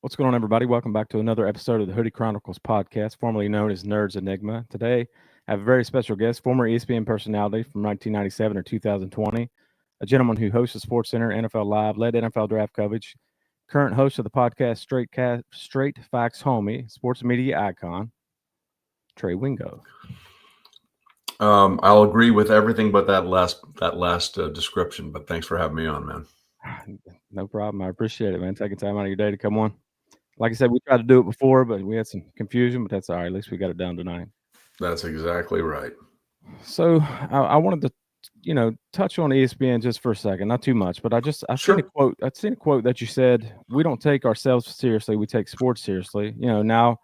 What's going on, everybody? Welcome back to another episode of the Hoodie Chronicles podcast, formerly known as Nerds Enigma. Today, I have a very special guest, former ESPN personality from 1997 or 2020, a gentleman who hosts the SportsCenter, NFL Live, led NFL draft coverage, current host of the podcast Straight Facts Homie, sports media icon, Trey Wingo. I'll agree with everything but that last description. But thanks for having me on, man. No problem. I appreciate it, man. Taking time out of your day to come on. Like I said, we tried to do it before, but we had some confusion, but that's all right. At least we got it done tonight. That's exactly right. So I wanted to, touch on ESPN just for a second, not too much, but I seen a Sure. quote. I'd seen a quote that you said, "We don't take ourselves seriously; we take sports seriously." Now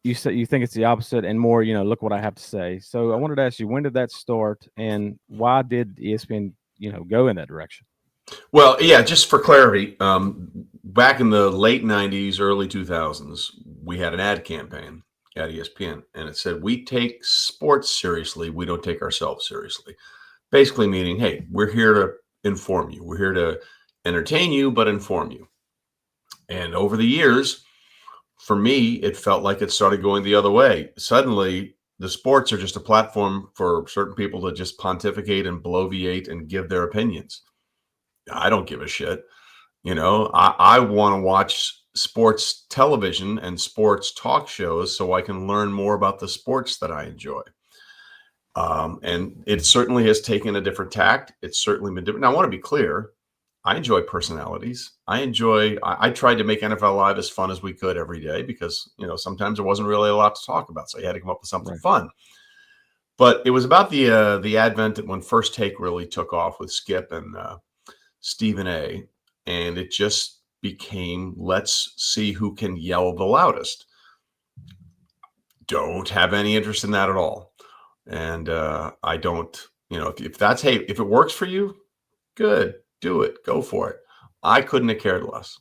you say you think it's the opposite, and more. Look what I have to say. So I wanted to ask you, when did that start, and why did ESPN, go in that direction? Well, yeah. Just for clarity, back in the late '90s, early 2000s, we had an ad campaign at ESPN, and it said, "We take sports seriously. We don't take ourselves seriously." Basically, meaning, hey, we're here to inform you. We're here to entertain you, but inform you. And over the years, for me, it felt like it started going the other way. Suddenly, the sports are just a platform for certain people to just pontificate and bloviate and give their opinions. I don't give a shit. I want to watch sports television and sports talk shows so I can learn more about the sports that I enjoy. And it certainly has taken a different tact. It's certainly been different. Now, I want to be clear. I enjoy personalities. I tried to make NFL Live as fun as we could every day because, sometimes there wasn't really a lot to talk about. So you had to come up with something Right. fun. But it was about the advent when First Take really took off with Skip and Stephen A. And it just became, let's see who can yell the loudest. Don't have any interest in that at all. And I don't, if it works for you, good. Do it. Go for it. I couldn't have cared less.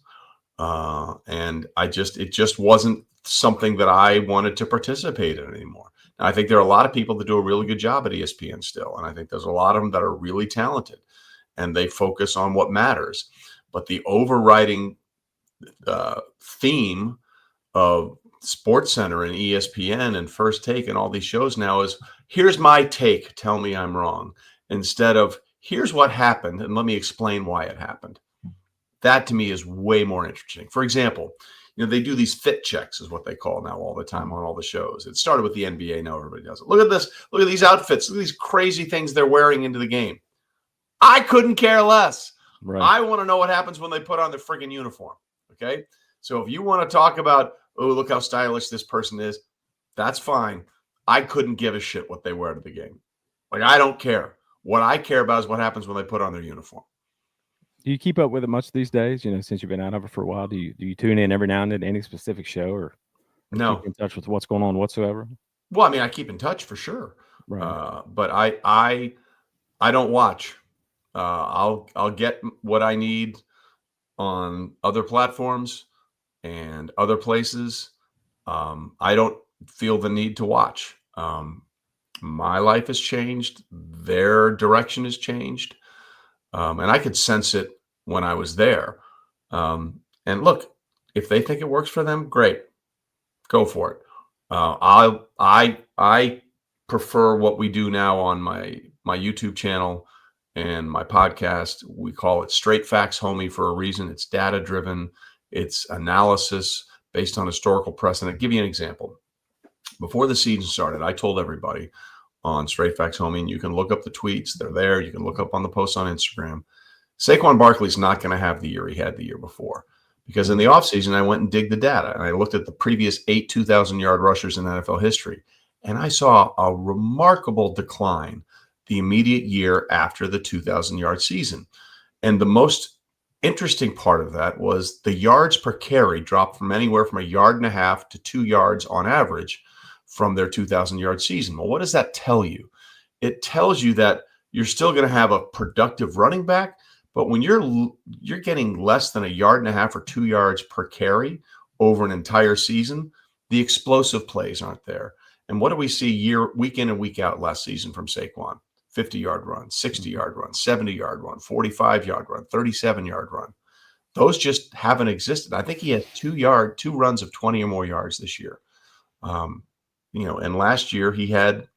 And it just wasn't something that I wanted to participate in anymore. Now, I think there are a lot of people that do a really good job at ESPN still. And I think there's a lot of them that are really talented and they focus on what matters. But the overriding theme of SportsCenter and ESPN and First Take and all these shows now is, here's my take. Tell me I'm wrong. Instead of, here's what happened, and let me explain why it happened. That to me is way more interesting. For example, they do these fit checks, is what they call now all the time on all the shows. It started with the NBA. Now everybody does it. Look at this. Look at these outfits. Look at these crazy things they're wearing into the game. I couldn't care less. Right. I want to know what happens when they put on their freaking uniform. Okay. So if you want to talk about, oh, look how stylish this person is, that's fine. I couldn't give a shit what they wear to the game. Like, I don't care. What I care about is what happens when they put on their uniform. Do you keep up with it much these days? Since you've been out of it for a while, do you tune in every now and then to any specific show or keep No. in touch with what's going on whatsoever? Well, I mean, I keep in touch for sure. Right. But I don't watch. I'll get what I need on other platforms and other places. I don't feel the need to watch. My life has changed. Their direction has changed. And I could sense it when I was there. And look, if they think it works for them, great. Go for it. I prefer what we do now on my YouTube channel and my podcast. We call it Straight Facts Homie for a reason. It's data driven. It's analysis based on historical precedent. I'll give you an example. Before the season started, I told everybody on Straight Facts Homie, and you can look up the tweets. They're there. You can look up on the posts on Instagram. Saquon Barkley's not going to have the year he had the year before, because in the offseason, I went and digged the data, and I looked at the previous 8 2,000-yard rushers in NFL history, and I saw a remarkable decline the immediate year after the 2,000-yard season. And the most interesting part of that was the yards per carry dropped from anywhere from 1.5 yards to 2 yards on average from their 2,000-yard season. Well, what does that tell you? It tells you that you're still going to have a productive running back, but when you're getting less than 1.5 yards or 2 yards per carry over an entire season, the explosive plays aren't there. And what do we see week in and week out last season from Saquon? 50-yard run, 60-yard run, 70-yard run, 45-yard run, 37-yard run. those just haven't existed. I think he has two runs of 20 or more yards this year. And last year he had,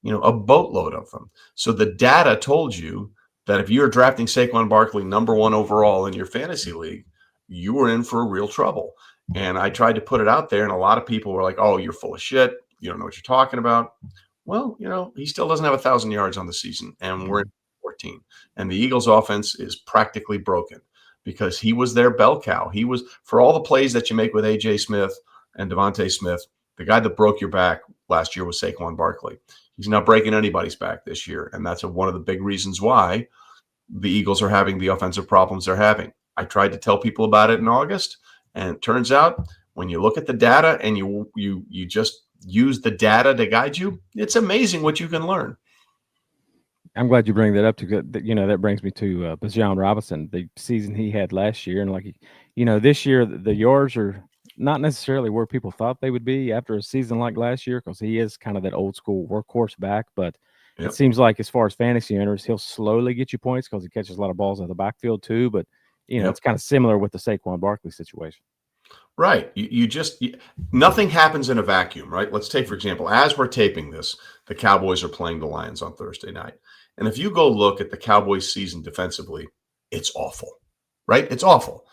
a boatload of them. So the data told you that if you're drafting Saquon Barkley number 1 overall in your fantasy league, you were in for real trouble. And I tried to put it out there, and a lot of people were like, "Oh, you're full of shit. You don't know what you're talking about." Well, he still doesn't have 1,000 yards on the season, and we're in 14. And the Eagles' offense is practically broken because he was their bell cow. He was, for all the plays that you make with A.J. Smith and Devontae Smith, the guy that broke your back last year was Saquon Barkley. He's not breaking anybody's back this year, and that's one of the big reasons why the Eagles are having the offensive problems they're having. I tried to tell people about it in August, and it turns out when you look at the data and you just use the data to guide you, it's amazing what you can learn. I'm glad you bring that up. That brings me to Bijan Robinson, the season he had last year, and this year the yards are not necessarily where people thought they would be after a season like last year, because he is kind of that old school workhorse back. But It seems like as far as fantasy owners, he'll slowly get you points because he catches a lot of balls out of the backfield too. But it's kind of similar with the Saquon Barkley situation. Right. Nothing happens in a vacuum, right? Let's take, for example, as we're taping this, the Cowboys are playing the Lions on Thursday night. And if you go look at the Cowboys season defensively, it's awful, right? It's awful.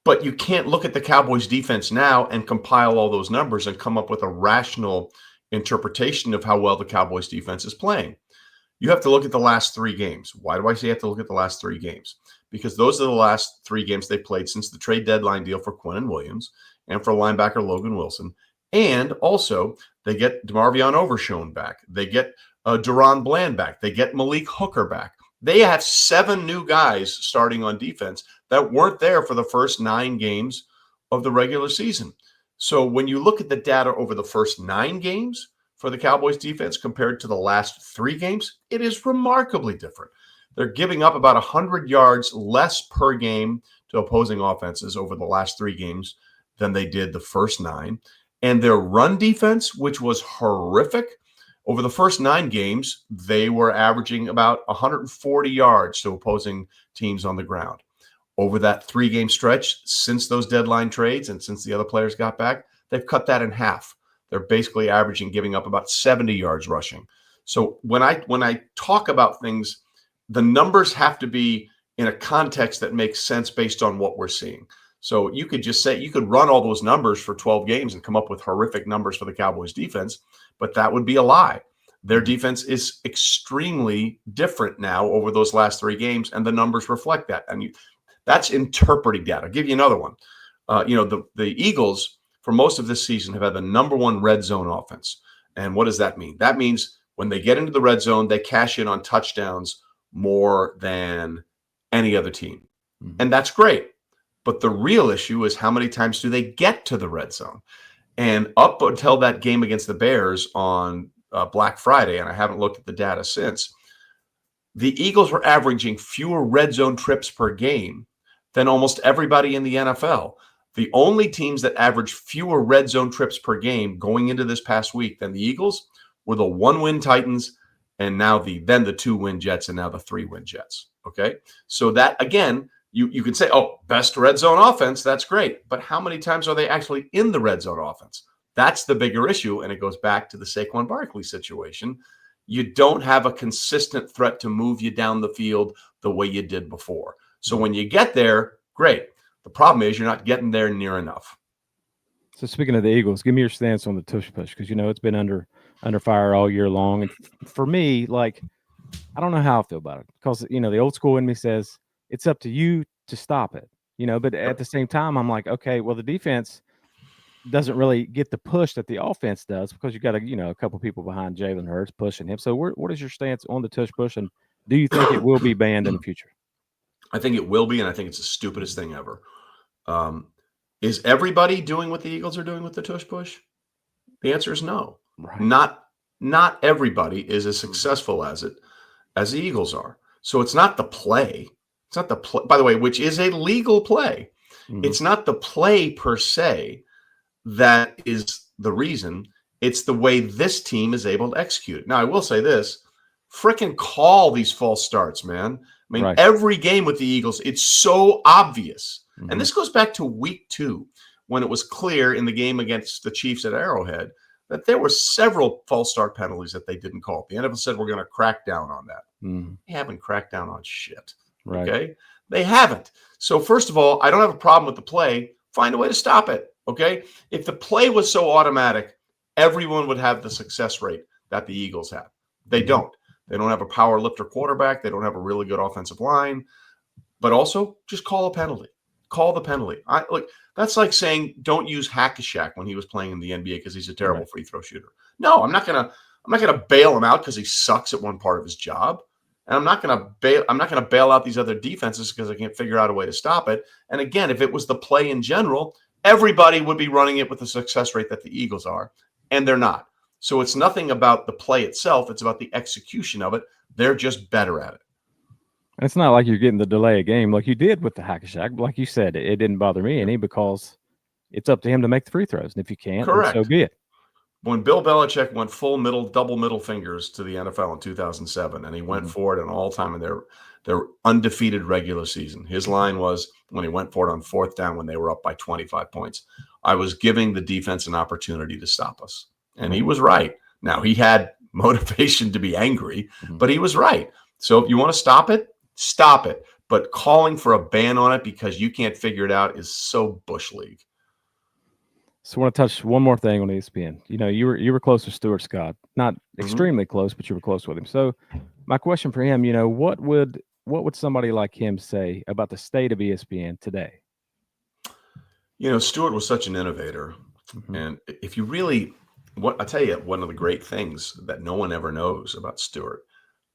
But you can't look at the Cowboys defense now and compile all those numbers and come up with a rational interpretation of how well the Cowboys defense is playing. You have to look at the last 3 games. Why do I say you have to look at the last 3 games? Because those are the last 3 games they played since the trade deadline deal for Quinnen Williams and for linebacker Logan Wilson. And also, they get DeMarvion Overshown back. They get Duron Bland back. They get Malik Hooker back. They have 7 new guys starting on defense that weren't there for the first 9 games of the regular season. So when you look at the data over the first 9 games for the Cowboys defense compared to the last 3 games, it is remarkably different. They're giving up about 100 yards less per game to opposing offenses over the last 3 games than they did the first 9. And their run defense, which was horrific, over the first 9 games, they were averaging about 140 yards to opposing teams on the ground. Over that 3-game stretch, since those deadline trades and since the other players got back, they've cut that in half. They're basically giving up about 70 yards rushing. So when I talk about things, the numbers have to be in a context that makes sense based on what we're seeing. So you could just say, you could run all those numbers for 12 games and come up with horrific numbers for the Cowboys defense, but that would be a lie. Their defense is extremely different now over those last 3 games, and the numbers reflect that. And that's interpreting data. I'll give you another one. The Eagles, for most of this season, have had the number 1 red zone offense. And what does that mean? That means when they get into the red zone, they cash in on touchdowns more than any other team. Mm-hmm. And that's great. But the real issue is how many times do they get to the red zone? And up until that game against the Bears on Black Friday, and I haven't looked at the data since, the Eagles were averaging fewer red zone trips per game than almost everybody in the NFL. The only teams that averaged fewer red zone trips per game going into this past week than the Eagles were the 1-win Titans, and now the 2-win Jets, and now the 3-win Jets. Okay, so that again, you can say, oh, best red zone offense, that's great, but how many times are they actually in the red zone offense? That's the bigger issue, and it goes back to the Saquon Barkley situation. You don't have a consistent threat to move you down the field the way you did before. So when you get there, great. The problem is you're not getting there near enough. So speaking of the Eagles, give me your stance on the Tush-Push, because it's been under fire all year long. And for me, I don't know how I feel about it, because the old school in me says it's up to you to stop it. But at the same time, I'm like, okay, well, the defense doesn't really get the push that the offense does, because you got a couple people behind Jalen Hurts pushing him. So what is your stance on the Tush-Push, and do you think it will be banned in the future? I think it will be, and I think it's the stupidest thing ever. Is everybody doing what the Eagles are doing with the Tush-Push? The answer is no. Right. Not everybody is as successful as the Eagles are. So it's not the play. It's not the play, by the way, which is a legal play. Mm-hmm. It's not the play per se that is the reason. It's the way this team is able to execute it. Now, I will say this. Frickin' call these false starts, man. I mean, Every game with the Eagles, it's so obvious And this goes back to week 2, when it was clear in the game against the Chiefs at Arrowhead that there were several false start penalties that they didn't call. The NFL said, we're going to crack down on that. They haven't cracked down on shit. Right. Okay? They haven't. So first of all, I don't have a problem with the play. Find a way to stop it. Okay? If the play was so automatic, everyone would have the success rate that the Eagles have. They don't. They don't have a power lifter quarterback. They don't have a really good offensive line. But also, just call a penalty. Call the penalty. Look, that's like saying don't use Hack-a-Shaq when he was playing in the NBA because he's a terrible free throw shooter. No, I'm not gonna bail him out because he sucks at one part of his job. And I'm not gonna bail out these other defenses because I can't figure out a way to stop it. And again, if it was the play in general, everybody would be running it with the success rate that the Eagles are, and they're not. So it's nothing about the play itself, it's about the execution of it. They're just better at it. It's not like you're getting the delay a game like you did with the Hack-a-Shaq. Like you said, it didn't bother me any because it's up to him to make the free throws. And if you can't, then so be it. When Bill Belichick went double middle fingers to the NFL in 2007, and he went for it an all-time in their undefeated regular season, his line was, when he went for it on 4th down when they were up by 25 points, I was giving the defense an opportunity to stop us. And he was right. Now, he had motivation to be angry, but he was right. So if you want to stop it, stop it. But calling for a ban on it because you can't figure it out is so Bush League. So I want to touch one more thing on ESPN. You know, you were close to Stuart Scott, not extremely close, but you were close with him. So my question for him, you know, what would somebody like him say about the state of ESPN today? You know, Stuart was such an innovator, and if you really, I tell you, one of the great things that no one ever knows about Stuart,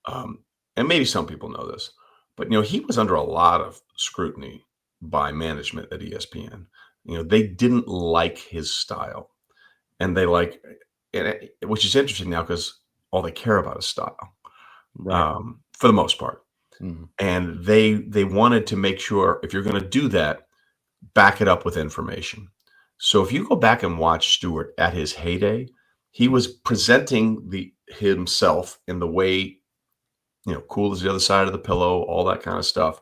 and maybe some people know this, but you know, he was under a lot of scrutiny by management at ESPN. You know, they didn't like his style, and which is interesting now because all they care about is style, for the most part. And they wanted to make sure if you're going to do that, back it up with information. So if you go back and watch Stuart at his heyday, he was presenting himself in the way, you know, cool as the other side of the pillow, all that kind of stuff.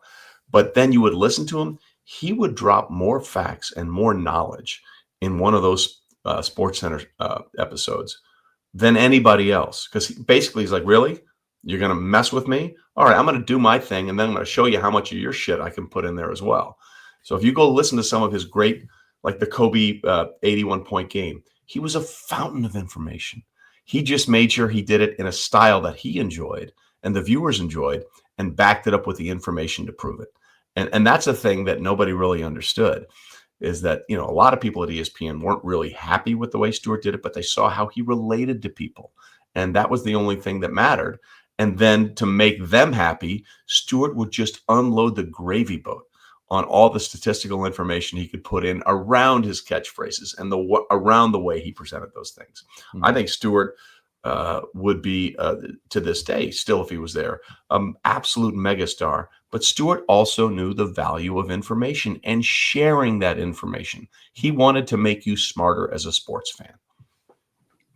But then you would listen to him. He would drop more facts and more knowledge in one of those SportsCenter episodes than anybody else. Because basically he's like, really? You're going to mess with me? All right, I'm going to do my thing, and then I'm going to show you how much of your shit I can put in there as well. So if you go listen to some of his great, like the Kobe 81-point game, he was a fountain of information. He just made sure he did it in a style that he enjoyed and the viewers enjoyed, and backed it up with the information to prove it. And that's a thing that nobody really understood, is that, you know, a lot of people at ESPN weren't really happy with the way Stuart did it, but they saw how he related to people. And that was the only thing that mattered. And then to make them happy, Stuart would just unload the gravy boat on all the statistical information he could put in around his catchphrases and around the way he presented those things. I think Stuart would be, to this day, still if he was there, absolute megastar. But Stuart also knew the value of information and sharing that information. He wanted to make you smarter as a sports fan.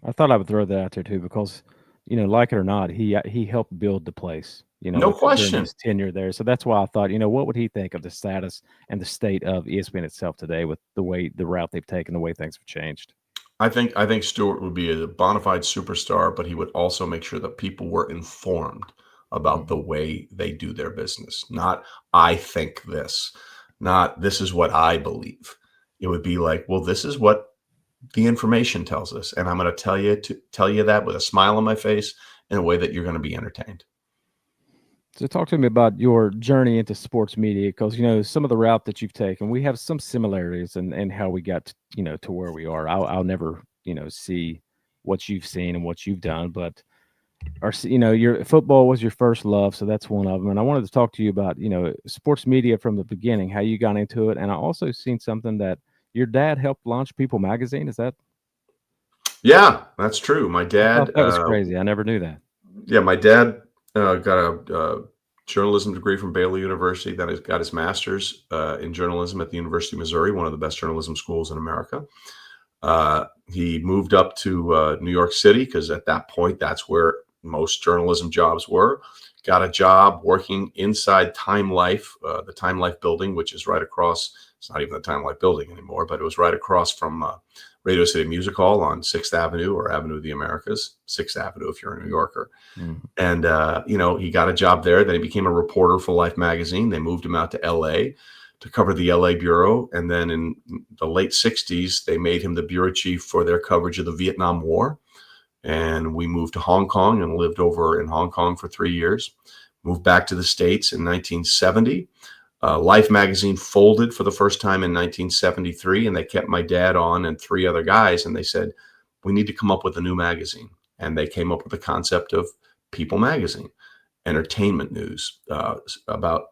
I thought I would throw that out there too, because, you know, like it or not, he helped build the place. You know, no question, during his tenure there. So that's why I thought, you know, what would he think of the status and the state of ESPN itself today with the route they've taken, the way things have changed? I think Stuart would be a bona fide superstar, but he would also make sure that people were informed about the way they do their business. Not, I think this, not this is what I believe. It would be like, well, this is what the information tells us, and I'm going to tell you that with a smile on my face in a way that you're going to be entertained. So talk to me about your journey into sports media, because, you know, some of the route that you've taken, we have some similarities in how we got, you know, to where we are. I'll never, you know, see what you've seen and what you've done, but you know, your football was your first love. So that's one of them. And I wanted to talk to you about, you know, sports media from the beginning, how you got into it. And I also seen something that your dad helped launch People Magazine. Is that? Yeah, that's true. My dad, that was crazy. I never knew that. Yeah. My dad, got a journalism degree from Baylor University. Then he got his master's in journalism at the University of Missouri, one of the best journalism schools in America. He moved up to New York City because at that point, that's where most journalism jobs were. got a job working inside Time Life, the Time Life building, which is right across. It's not even the Time Life building anymore, but it was right across from Radio City Music Hall on 6th Avenue or Avenue of the Americas, 6th Avenue if you're a New Yorker. Mm-hmm. And, he got a job there. Then he became a reporter for Life magazine. They moved him out to L.A. to cover the LA bureau. And then in the late 60s, they made him the bureau chief for their coverage of the Vietnam War. And we moved to Hong Kong and lived over in Hong Kong for 3 years. Moved back to the States in 1970. Life magazine folded for the first time in 1973, and they kept my dad on and 3 other guys. And they said, we need to come up with a new magazine. And they came up with the concept of People Magazine, entertainment news, about,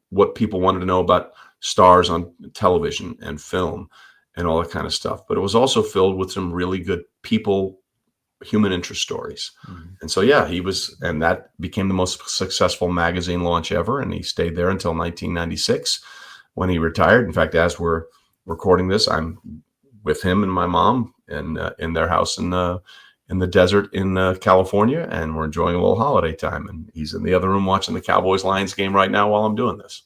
what people wanted to know about stars on television and film and all that kind of stuff. But it was also filled with some really good people, human interest stories. Mm-hmm. And so, and that became the most successful magazine launch ever. And he stayed there until 1996 when he retired. In fact, as we're recording this, I'm with him and my mom in their house in the desert in California, and we're enjoying a little holiday time. And he's in the other room watching the Cowboys-Lions game right now while I'm doing this.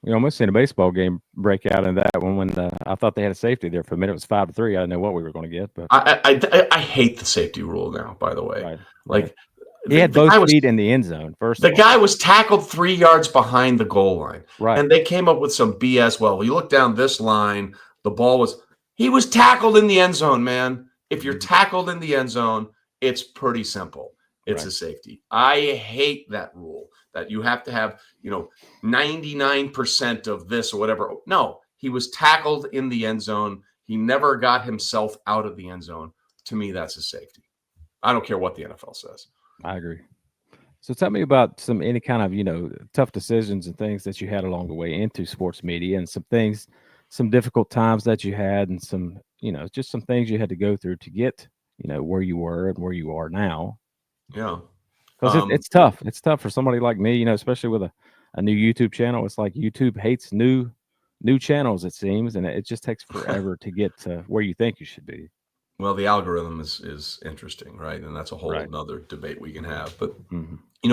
We almost seen a baseball game break out in that one when I thought they had a safety there for a minute. It was 5-3. I didn't know what we were going to get, but I hate the safety rule now. By the way, right. Like he had both feet in the end zone. First, the guy was tackled 3 yards behind the goal line, right? And they came up with some BS. Well, you look down this line, he was tackled in the end zone, man. If you're tackled in the end zone, it's pretty simple. It's a safety. I hate that rule that you have to have, 99% of this or whatever. No, he was tackled in the end zone. He never got himself out of the end zone. To me, that's a safety. I don't care what the NFL says. I agree. So tell me about any kind of, tough decisions and things that you had along the way into sports media, and some difficult times that you had, and some, just some things you had to go through to get, where you were and where you are now. Yeah. Because it's tough. It's tough for somebody like me, especially with a new YouTube channel. It's like YouTube hates new channels, it seems, and it just takes forever to get to where you think you should be. Well, the algorithm is interesting, right? And that's a whole another debate we can have. But,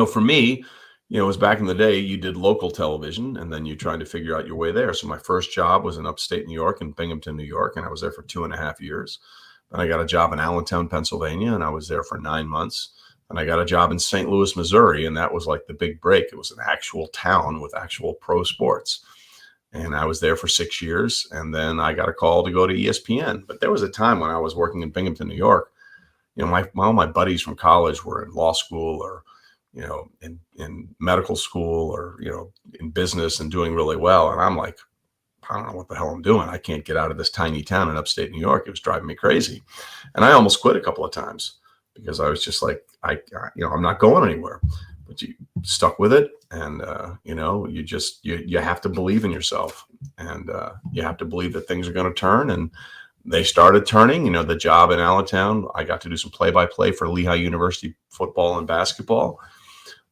for me, it was back in the day, you did local television, and then you tried to figure out your way there. So my first job was in upstate New York, in Binghamton, New York, and I was there for 2.5 years. Then I got a job in Allentown, Pennsylvania, and I was there for 9 months. And I got a job in St. Louis, Missouri, and that was like the big break. It was an actual town with actual pro sports. And I was there for 6 years, and then I got a call to go to ESPN. But there was a time when I was working in Binghamton, New York. All my buddies from college were in law school or, in medical school or, in business and doing really well. And I'm like, I don't know what the hell I'm doing. I can't get out of this tiny town in upstate New York. It was driving me crazy. And I almost quit a couple of times because I was just like, I'm not going anywhere. But you stuck with it, and you have to believe in yourself, and you have to believe that things are going to turn. And they started turning. The job in Allentown, I got to do some play-by-play for Lehigh University football and basketball,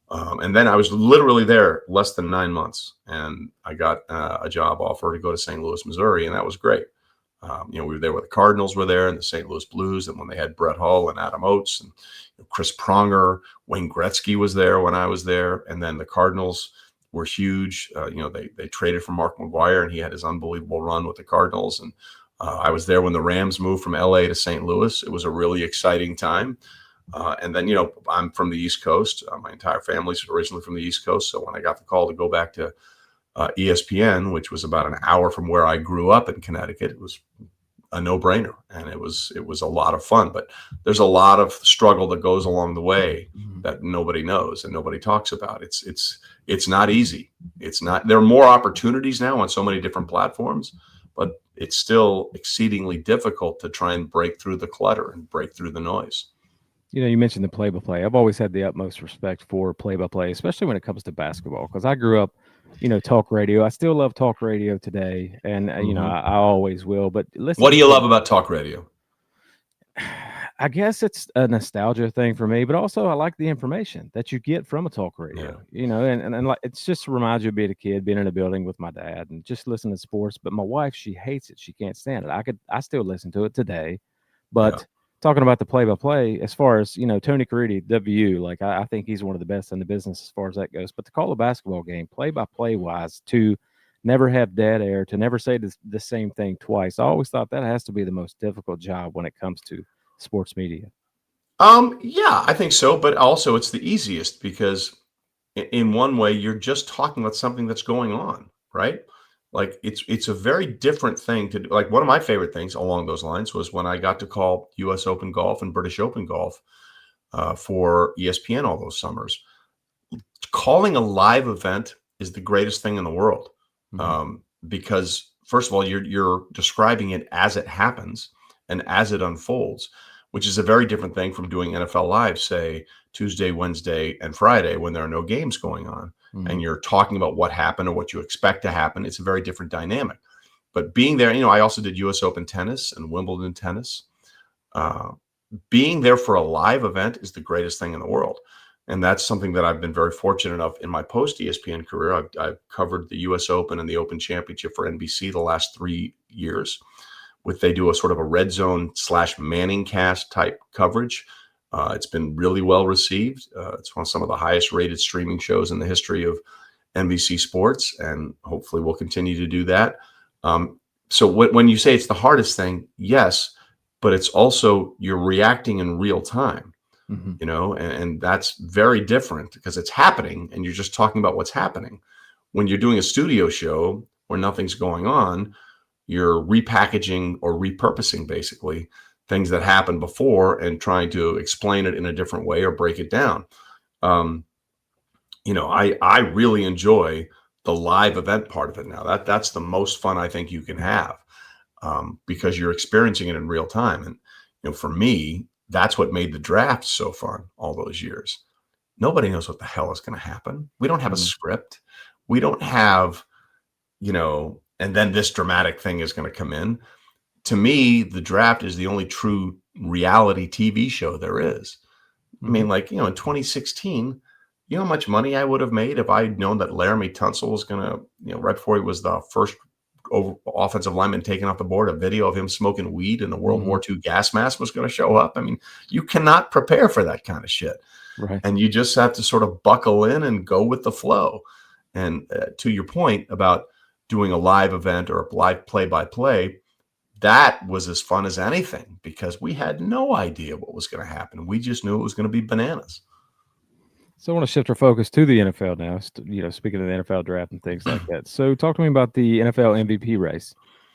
and then I was literally there less than 9 months, and I got a job offer to go to St. Louis, Missouri, and that was great. We were there with the Cardinals were there, and the St. Louis Blues, and when they had Brett Hull and Adam Oates and Chris Pronger, Wayne Gretzky was there when I was there, and then the Cardinals were huge. They traded for Mark McGwire, and he had his unbelievable run with the Cardinals. And I was there when the Rams moved from LA to St. Louis. It was a really exciting time. And then, I'm from the East Coast. My entire family's originally from the East Coast. So when I got the call to go back to ESPN, which was about an hour from where I grew up in Connecticut, it was a no-brainer, and it was a lot of fun. But there's a lot of struggle that goes along the way that nobody knows and nobody talks about. It's not easy. It's not. There are more opportunities now on so many different platforms, but it's still exceedingly difficult to try and break through the clutter and break through the noise. You mentioned the play-by-play. I've always had the utmost respect for play-by-play, especially when it comes to basketball, because I grew up, talk radio. I still love talk radio today, and I always will. But listen, what do you love about talk radio? I guess it's a nostalgia thing for me, but also I like the information that you get from a talk radio. And like it's just reminds you of being a kid, being in a building with my dad, and just listening to sports. But my wife, she hates it. She can't stand it. I still listen to it today, but talking about the play-by-play, as far as Tony Caridi, WU, like I think he's one of the best in the business as far as that goes. But to call a basketball game play-by-play wise, to never have dead air, to never say the same thing twice, I always thought that has to be the most difficult job when it comes to sports media. Yeah, I think so, but also it's the easiest because in one way you're just talking about something that's going on, right? Like it's a very different thing to do. Like one of my favorite things along those lines was when I got to call US Open golf and British Open golf for ESPN all those summers. Calling a live event is the greatest thing in the world, Mhm. because first of all, you're describing it as it happens and as it unfolds, which is a very different thing from doing NFL Live, say Tuesday, Wednesday, and Friday when there are no games going on, and Mhm. you're talking about what happened or what you expect to happen. It's a very different dynamic. But being there, I also did U.S. Open tennis and Wimbledon tennis. Uh, Being there for a live event is the greatest thing in the world. And that's something that I've been very fortunate enough in my post ESPN career. I've covered the US Open and the Open Championship for NBC the last 3 years. They do a sort of a red zone / Manning cast type coverage. It's been really well received. It's one of some of the highest rated streaming shows in the history of NBC Sports, and hopefully we'll continue to do that. So when you say it's the hardest thing, yes, but it's also you're reacting in real time, Mhm. and that's very different because it's happening and you're just talking about what's happening. When you're doing a studio show where nothing's going on, you're repackaging or repurposing basically things that happened before and trying to explain it in a different way or break it down. Um, I really enjoy the live event part of it now. That's the most fun I think you can have, because you're experiencing it in real time. And for me, that's what made the draft so fun all those years. Nobody knows what the hell is going to happen. We don't have a Mhm. script. We don't have, and then this dramatic thing is going to come in. To me, the draft is the only true reality TV show there is. I Mhm. mean, like, in 2016, you know how much money I would have made if I'd known that Laramie Tunsil was going to, right before he was the first offensive lineman taken off the board, a video of him smoking weed in the World Mhm. War II gas mask was going to show up. I mean, you cannot prepare for that kind of shit. Right. And you just have to sort of buckle in and go with the flow. And to your point about doing a live event or a live play by play, that was as fun as anything because we had no idea what was going to happen. We just knew it was going to be bananas. So I want to shift our focus to the NFL now. Speaking of the NFL draft and things like that. So talk to me about the NFL MVP race.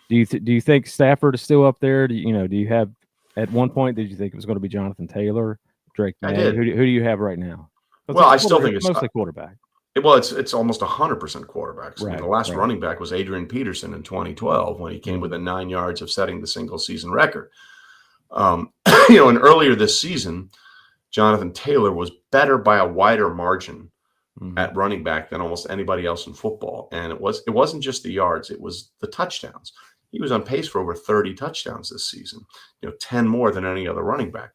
Do you think Stafford is still up there? Do you have at one point did you think it was going to be Jonathan Taylor, Drake I May? did. Who do you have right now? Well, I still think It's it's mostly quarterback. it's almost 100% quarterbacks. I mean, the Right. last Right. running back was Adrian Peterson in 2012 when he came Mhm. within 9 yards of setting the single season record. Um, and earlier this season, Jonathan Taylor was better by a wider margin Mhm. at running back than almost anybody else in football. And it wasn't just the yards, it was the touchdowns. He was on pace for over 30 touchdowns this season, 10 more than any other running back.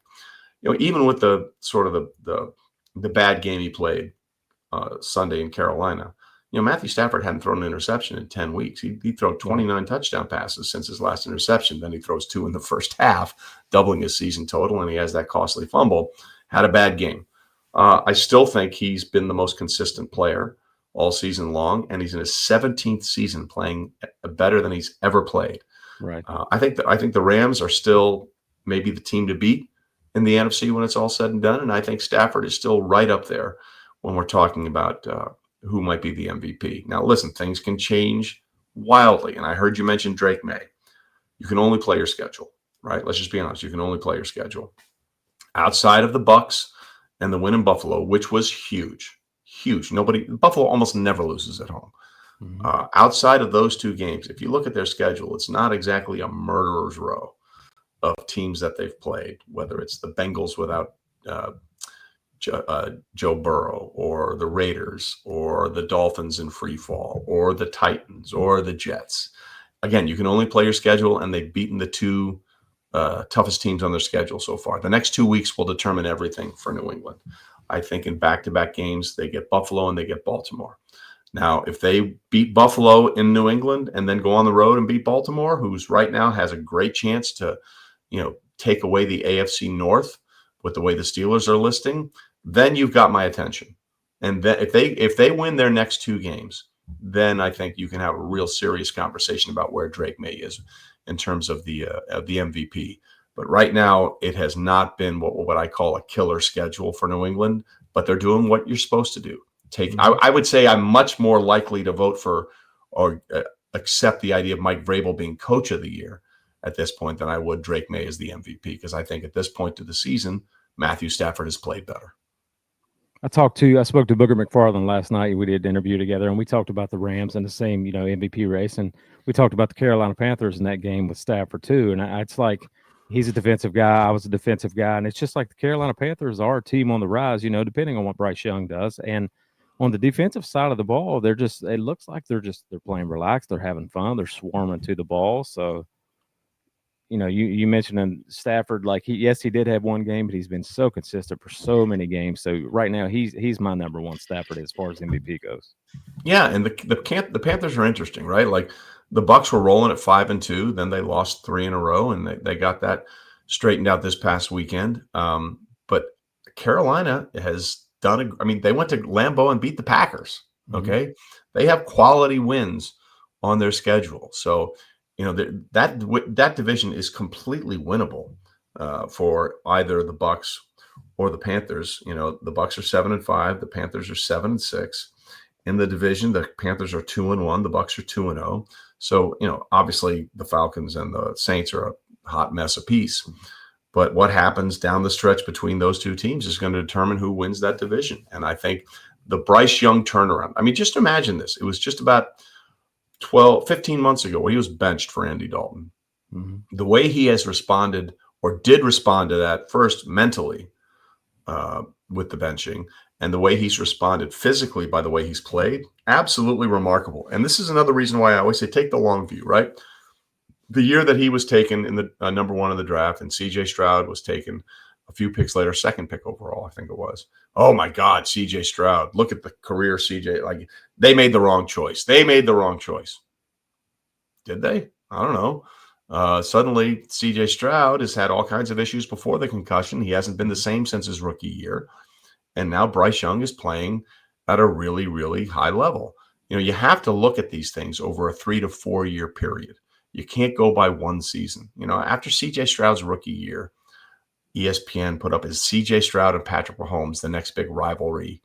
Even with the sort of the bad game he played Sunday in Carolina, Matthew Stafford hadn't thrown an interception in 10 weeks. He'd thrown Right. 29 touchdown passes since his last interception. Then he throws 2 in the first half, doubling his season total, and he has that costly fumble. Had a bad game. I still think he's been the most consistent player all season long, and he's in his 17th season playing better than he's ever played. Right. I think the Rams are still maybe the team to beat in the NFC when it's all said and done, and I think Stafford is still right up there when we're talking about who might be the MVP. Now, listen, things can change wildly, and I heard you mention Drake May. You can only play your schedule, right? Let's just be honest. You can only play your schedule outside of the Bucks and the win in Buffalo, which was huge, huge. Buffalo almost never loses at home. Mhm. Outside of those two games, if you look at their schedule, it's not exactly a murderer's row of teams that they've played, whether it's the Bengals without uh, Joe Burrow, or the Raiders, or the Dolphins in free fall, or the Titans, or the Jets. Again, you can only play your schedule, and they've beaten the two toughest teams on their schedule so far. The next 2 weeks will determine everything for New England. I think in back-to-back games, they get Buffalo and they get Baltimore. Now, if they beat Buffalo in New England and then go on the road and beat Baltimore, who's right now has a great chance to, take away the AFC North with the way the Steelers are listing, then you've got my attention. And then if they win their next 2 games, then I think you can have a real serious conversation about where Drake May is in terms of the MVP. But right now, it has not been what I call a killer schedule for New England. But they're doing what you're supposed to do. I would say I'm much more likely to vote for or accept the idea of Mike Vrabel being coach of the year at this point than I would Drake May as the MVP, because I think at this point of the season, Matthew Stafford has played better. I spoke to Booger McFarland last night. We did an interview together, and we talked about the Rams and the same, MVP race, and we talked about the Carolina Panthers in that game with Stafford too. And it's like he's a defensive guy, I was a defensive guy, and it's just like the Carolina Panthers are a team on the rise, depending on what Bryce Young does. And on the defensive side of the ball, it looks like they're playing relaxed, they're having fun, they're swarming to the ball. So you mentioned Stafford, like he did have one game, but he's been so consistent for so many games. So right now he's my number one, Stafford, as far as MVP goes. Yeah, and the Panthers are interesting, right? Like the Bucs were rolling at 5-2, then they lost 3 in a row, and they got that straightened out this past weekend. But Carolina has done. They went to Lambeau and beat the Packers. Okay, mm-hmm. They have quality wins on their schedule, so. That division is completely winnable for either the Bucs or the Panthers. The Bucs are 7-5, the Panthers are 7-6. In the division, the Panthers are 2-1, the Bucs are 2-0. So obviously the Falcons and the Saints are a hot mess apiece. But what happens down the stretch between those two teams is going to determine who wins that division. And I think the Bryce Young turnaround. Just imagine this. It was just about 15 months ago when he was benched for Andy Dalton. Mm-hmm. The way he has responded or did respond to that, first mentally with the benching, and the way he's responded physically by the way he's played, absolutely remarkable. And this is another reason why I always say take the long view, right? The year that he was taken in the number 1 in the draft, and C.J. Stroud was taken a few picks later, 2nd pick overall, I think it was. Oh my God, C.J. Stroud. Look at the career C.J. Like, they made the wrong choice. Did they? I don't know. Suddenly, C.J. Stroud has had all kinds of issues before the concussion. He hasn't been the same since his rookie year. And now Bryce Young is playing at a really, really high level. You have to look at these things over a 3 to 4 year period. You can't go by one season. After C.J. Stroud's rookie year, ESPN put up as C.J. Stroud and Patrick Mahomes, the next big rivalry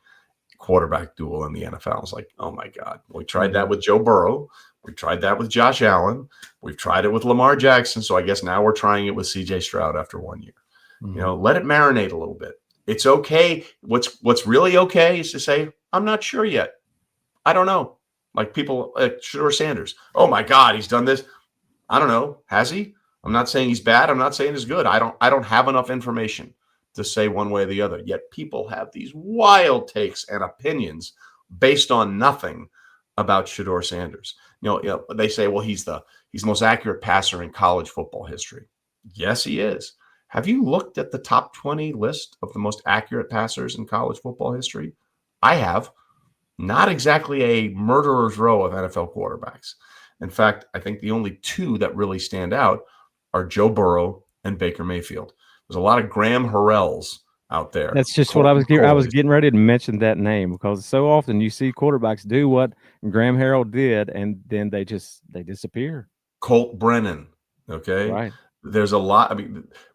quarterback duel in the NFL. I was like, oh my God. We tried that with Joe Burrow. We tried that with Josh Allen. We've tried it with Lamar Jackson. So I guess now we're trying it with C.J. Stroud after 1 year. Mm-hmm. Let it marinate a little bit. It's okay. What's really okay is to say, I'm not sure yet. I don't know. Like people like Shedeur Sanders. Oh my God, he's done this. I don't know. Has he? I'm not saying he's bad. I'm not saying he's good. I don't have enough information to say one way or the other. Yet people have these wild takes and opinions based on nothing about Shedeur Sanders. They say, well, he's the most accurate passer in college football history. Yes, he is. Have you looked at the top 20 list of the most accurate passers in college football history? I have. Not exactly a murderer's row of NFL quarterbacks. In fact, I think the only 2 that really stand out are Joe Burrow and Baker Mayfield. There's a lot of Graham Harrells out there. That's just what I was getting ready to mention that name, because so often you see quarterbacks do what Graham Harrell did, and then they disappear. Colt Brennan. Okay. Right. There's a lot.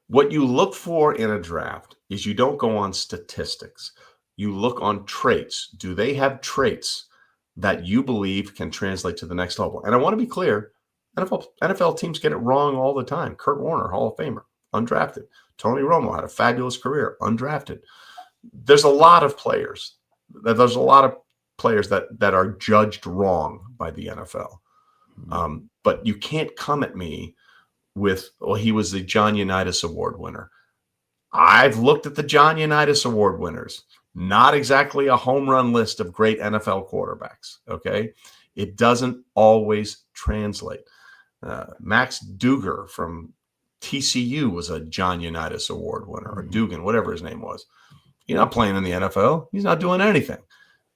What you look for in a draft is you don't go on statistics. You look on traits. Do they have traits that you believe can translate to the next level? And I want to be clear, NFL teams get it wrong all the time. Kurt Warner, Hall of Famer, undrafted. Tony Romo had a fabulous career, undrafted. There's a lot of players. There's a lot of players that are judged wrong by the NFL. But you can't come at me with, well, he was the John Unitas Award winner. I've looked at the John Unitas Award winners. Not exactly a home run list of great NFL quarterbacks, okay? It doesn't always translate. Max Dugar from TCU was a John Unitas Award winner, or Dugan, whatever his name was. He's not playing in the NFL. He's not doing anything.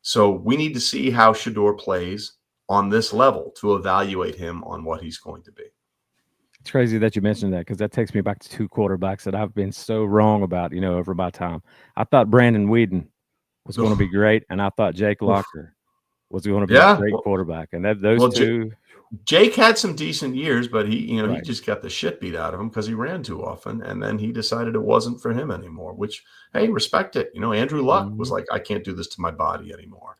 So we need to see how Shedeur plays on this level to evaluate him on what he's going to be. It's crazy that you mentioned that because that takes me back to two quarterbacks that I've been so wrong about, over my time. I thought Brandon Whedon was going to be great, and I thought Jake Oof. Locker was going to be a Yeah. great quarterback. And those Well, two, Jake had some decent years, but he right. just got the shit beat out of him because he ran too often, and then he decided it wasn't for him anymore. Which, hey, respect it. Andrew Luck was Mhm. like, I can't do this to my body anymore.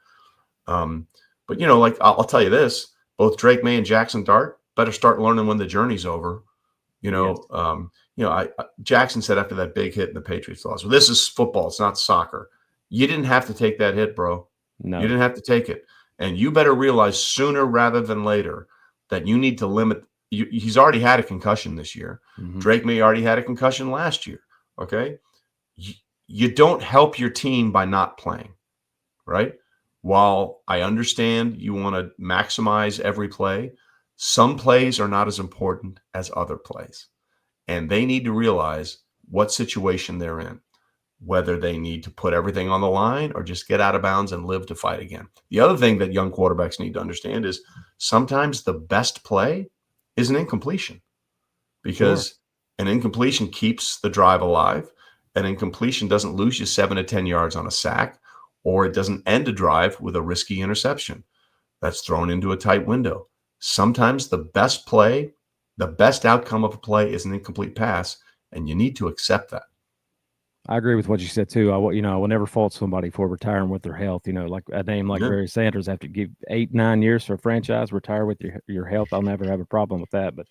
But like I'll tell you this: both Drake May and Jaxson Dart better start learning when the journey's over. Yes. Jackson said after that big hit in the Patriots loss, well, this is football. It's not soccer. You didn't have to take that hit, bro. You No. didn't have to take it. And you better realize sooner rather than later that you need to limit. He's already had a concussion this year. Mhm. Drake May already had a concussion last year. Okay. You don't help your team by not playing, right? While I understand you want to maximize every play, some plays are not as important as other plays. And they need to realize what situation they're in, whether they need to put everything on the line or just get out of bounds and live to fight again. The other thing that young quarterbacks need to understand is sometimes the best play is an incompletion Sure. because an incompletion keeps the drive alive. An incompletion doesn't lose you 7 to 10 yards on a sack, or it doesn't end a drive with a risky interception that's thrown into a tight window. Sometimes the best play, the best outcome of a play is an incomplete pass, and you need to accept that. I agree with what you said too. I will never fault somebody for retiring with their health. Like a name like Yeah. Barry Sanders, after give 8-9 years for a franchise, retire with your health. I'll never have a problem with that. But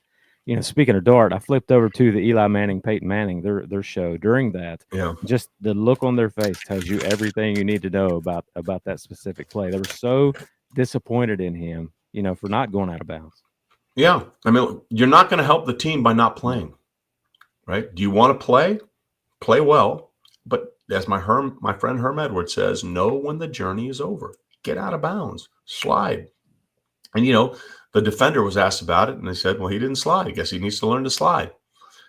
speaking of Dart, I flipped over to the Eli Manning, Peyton Manning, their show. During that, Yeah. just the look on their face tells you everything you need to know about that specific play. They were so disappointed in him, for not going out of bounds. Yeah. I mean, you're not going to help the team by not No. playing, right? Do you want to play? Play well. But as my friend Herm Edwards says, know when the journey is over. Get out of bounds. Slide. And, the defender was asked about it, and they said, well, he didn't slide. I guess he needs to learn to slide.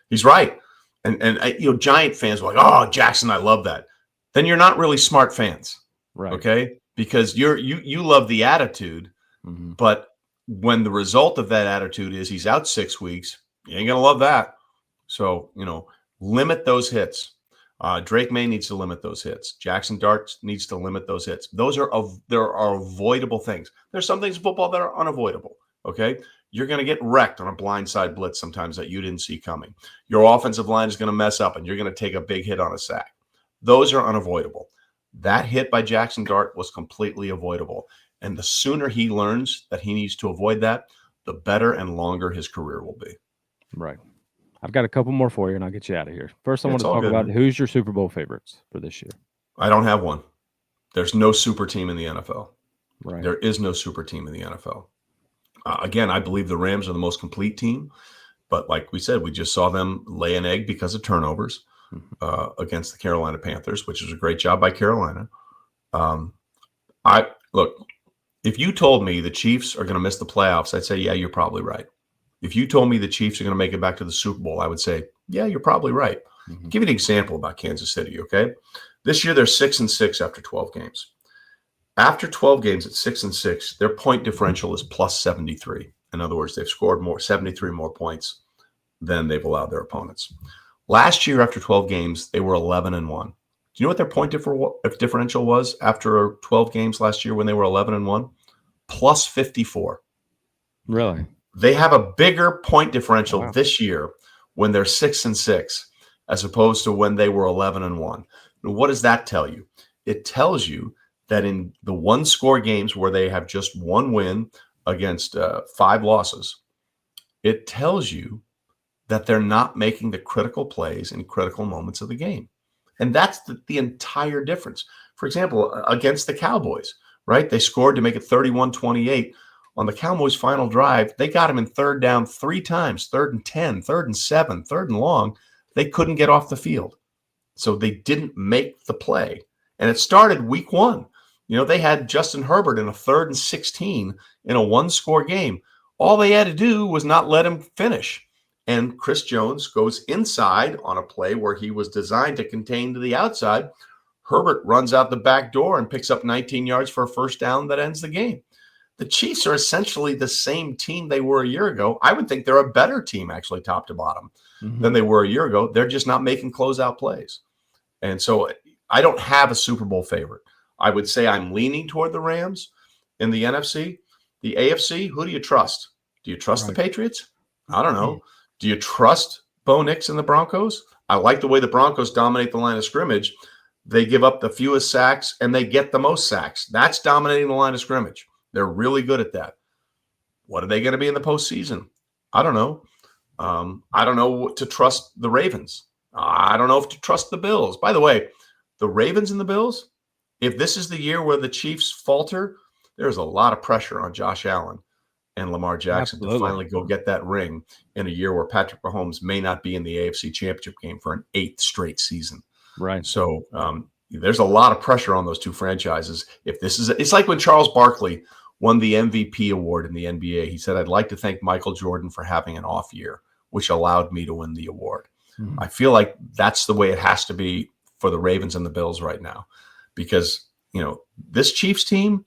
He's right. And Giant fans were like, oh, Jaxson, I love that. Then you're not really smart fans. Right. Okay? Because you love the attitude, Mm-hmm. but when the result of that attitude is he's out 6 weeks, you ain't gonna love that. So, limit those hits. Drake May needs to limit those hits. Jaxson Dart needs to limit those hits. There are avoidable things. There's some things in football that are unavoidable. Okay. You're going to get wrecked on a blindside blitz sometimes that you didn't see coming. Your offensive line is going to mess up and you're going to take a big hit on a sack. Those are unavoidable. That hit by Jaxson Dart was completely avoidable. And the sooner he learns that he needs to avoid that, the better and longer his career will be. Right. I've got a couple more for you, and I'll get you out of here. First, I want It's to all talk good, about man. who's your Super Bowl favorites for this year. I don't have one. There's no super team in the NFL. Right. There is no super team in the NFL. Again, I believe the Rams are the most complete team. But like we said, we just saw them lay an egg because of turnovers against the Carolina Panthers, which was a great job by Carolina. Look, if you told me the Chiefs are going to miss the playoffs, I'd say, yeah, you're probably right. If you told me the Chiefs are going to make it back to the Super Bowl, I would say, yeah, you're probably right. Mm-hmm. Give you an example about Kansas City, okay? This year they're 6-6 after 12 games. After 12 games at 6-6, their point differential is plus 73. In other words, they've scored 73 more points than they've allowed their opponents. Last year, after 12 games, they were 11-1. Do you know what their point differential was after 12 games last year when they were 11-1? Plus 54. Really? They have a bigger point differential Wow. this year when they're 6-6 as opposed to when they were 11-1. And what does that tell you? It tells you that in the one-score games where they have just one win against 5 losses, it tells you that they're not making the critical plays in critical moments of the game. And that's the entire difference. For example, against the Cowboys, right? They scored to make it 31-28. On the Cowboys' final drive, they got him in third down 3 times, 3rd and 10, 3rd and 7, 3rd and long. They couldn't get off the field. So they didn't make the play. And it started week 1. They had Justin Herbert in a 3rd and 16 in a one-score game. All they had to do was not let him finish. And Chris Jones goes inside on a play where he was designed to contain to the outside. Herbert runs out the back door and picks up 19 yards for a first down that ends the game. the Chiefs are essentially the same team they were a year ago. I would think they're a better team, actually, top to bottom, than they were a year ago. They're just not making closeout plays. And so I don't have a Super Bowl favorite. I would say I'm leaning toward the Rams in the NFC. The AFC, who do you trust? Do you trust the Patriots? I don't know. Do you trust Bo Nix and the Broncos? I like the way the Broncos dominate the line of scrimmage. They give up the fewest sacks and they get the most sacks. That's dominating the line of scrimmage. They're really good at that. What are they going to be in the postseason? I don't know. I don't know what to trust the Ravens. I don't know if to trust the Bills. By the way, the Ravens and the Bills, if this is the year where the Chiefs falter, there's a lot of pressure on Josh Allen and Lamar Jackson to finally go get that ring in a year where Patrick Mahomes may not be in the AFC Championship game for an 8th straight season. Right. So there's a lot of pressure on those two franchises. If this is, it's like when Charles Barkley won the MVP award in the NBA. He said, "I'd like to thank Michael Jordan for having an off year, which allowed me to win the award." I feel like that's the way it has to be for the Ravens and the Bills right now, because, this Chiefs team,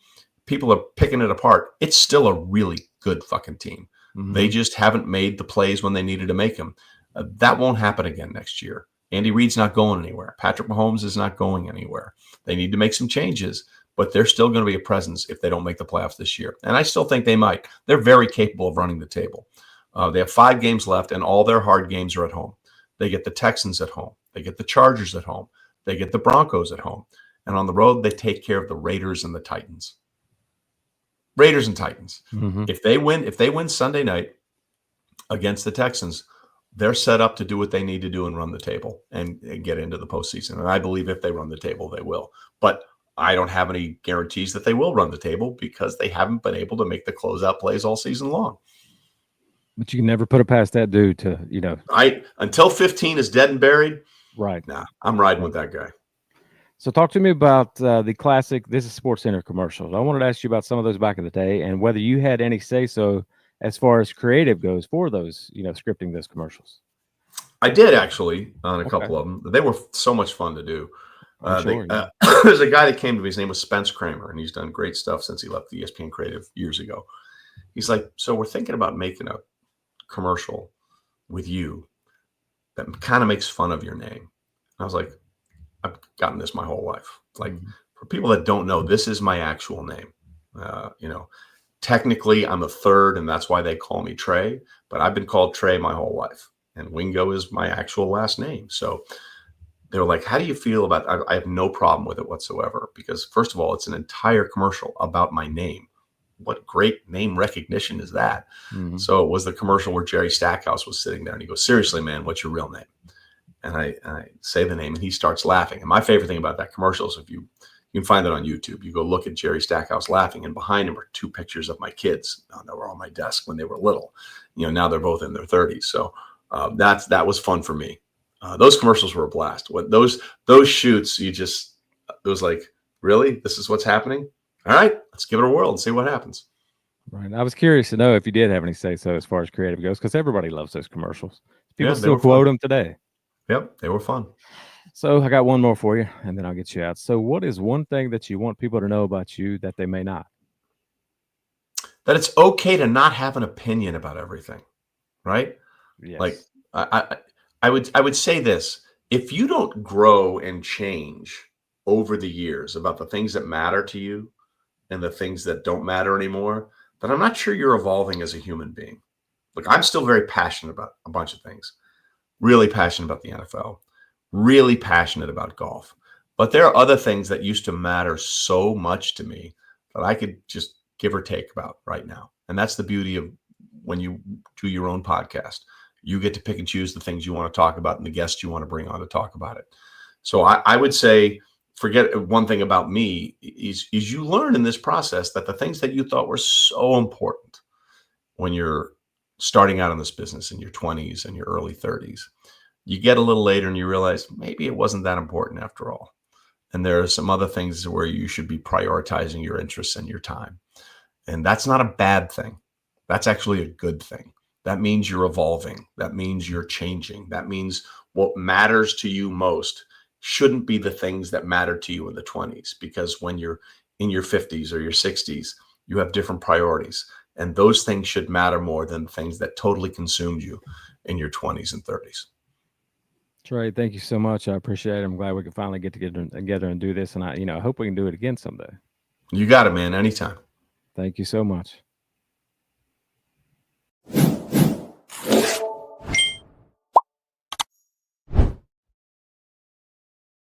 people are picking it apart. It's still a really good fucking team. They just haven't made the plays when they needed to make them. That won't happen again next year. Andy Reid's not going anywhere. Patrick Mahomes is not going anywhere. They need to make some changes, but they're still going to be a presence if they don't make the playoffs this year. And I still think they might. They're very capable of running the table. They have 5 games left, and all their hard games are at home. They get the Texans at home. They get the Chargers at home. They get the Broncos at home. And on the road, they take care of the Raiders and the Titans. Raiders and Titans. If they win Sunday night against the Texans, they're set up to do what they need to do and run the table and get into the postseason. And I believe if they run the table, they will. But I don't have any guarantees that they will run the table because they haven't been able to make the closeout plays all season long. But you can never put it past that dude to, until 15 is dead and buried. Right. Nah, I'm riding with that guy. So talk to me about the classic This is SportsCenter commercials. I wanted to ask you about some of those back in the day and whether you had any say-so as far as creative goes for those, scripting those commercials. I did actually on a couple of them. They were so much fun to do. There's a guy that came to me. His name was Spence Kramer, and he's done great stuff since he left the ESPN Creative years ago. He's like, "So we're thinking about making a commercial with you that kind of makes fun of your name." I was like, "I've gotten this my whole life." Like, for people that don't know, this is my actual name. Technically, I'm a third, and that's why they call me Trey. But I've been called Trey my whole life, and Wingo is my actual last name. So they were like, "How do you feel about?" I have no problem with it whatsoever, because first of all, it's an entire commercial about my name. What great name recognition is that? So it was the commercial where Jerry Stackhouse was sitting there, and he goes, "Seriously, man, what's your real name?" And I say the name, and he starts laughing. And my favorite thing about that commercial is you can find it on YouTube. You go look at Jerry Stackhouse laughing, and behind him are 2 pictures of my kids that were on my desk when they were little. Now they're both in their 30s. So that was fun for me. Those commercials were a blast. Those shoots, it was like, really? This is what's happening? All right, let's give it a whirl and see what happens. Right. I was curious to know if you did have any say-so as far as creative goes, because everybody loves those commercials. People still quote them today. Yep, they were fun. So I got one more for you, and then I'll get you out. So what is one thing that you want people to know about you that they may not? That it's okay to not have an opinion about everything, right? Yes. Like I would say this: if you don't grow and change over the years about the things that matter to you and the things that don't matter anymore, then I'm not sure you're evolving as a human being. Look, I'm still very passionate about a bunch of things. Really passionate about the NFL. Really passionate about golf. But there are other things that used to matter so much to me that I could just give or take about right now. And that's the beauty of when you do your own podcast. You get to pick and choose the things you want to talk about and the guests you want to bring on to talk about it. So I would say, forget one thing about me is you learn in this process that the things that you thought were so important when you're starting out in this business in your 20s and your early 30s, you get a little later and you realize maybe it wasn't that important after all. And there are some other things where you should be prioritizing your interests and your time. And that's not a bad thing. That's actually a good thing. That means you're evolving. That means you're changing. That means what matters to you most shouldn't be the things that matter to you in the 20s, because when you're in your 50s or your 60s, You have different priorities. And those things should matter more than things that totally consumed you in your 20s and 30s. Trey, thank you so much. I appreciate it. I'm glad we could finally get together and do this. And I hope we can do it again someday. You got it, man. Anytime. Thank you so much.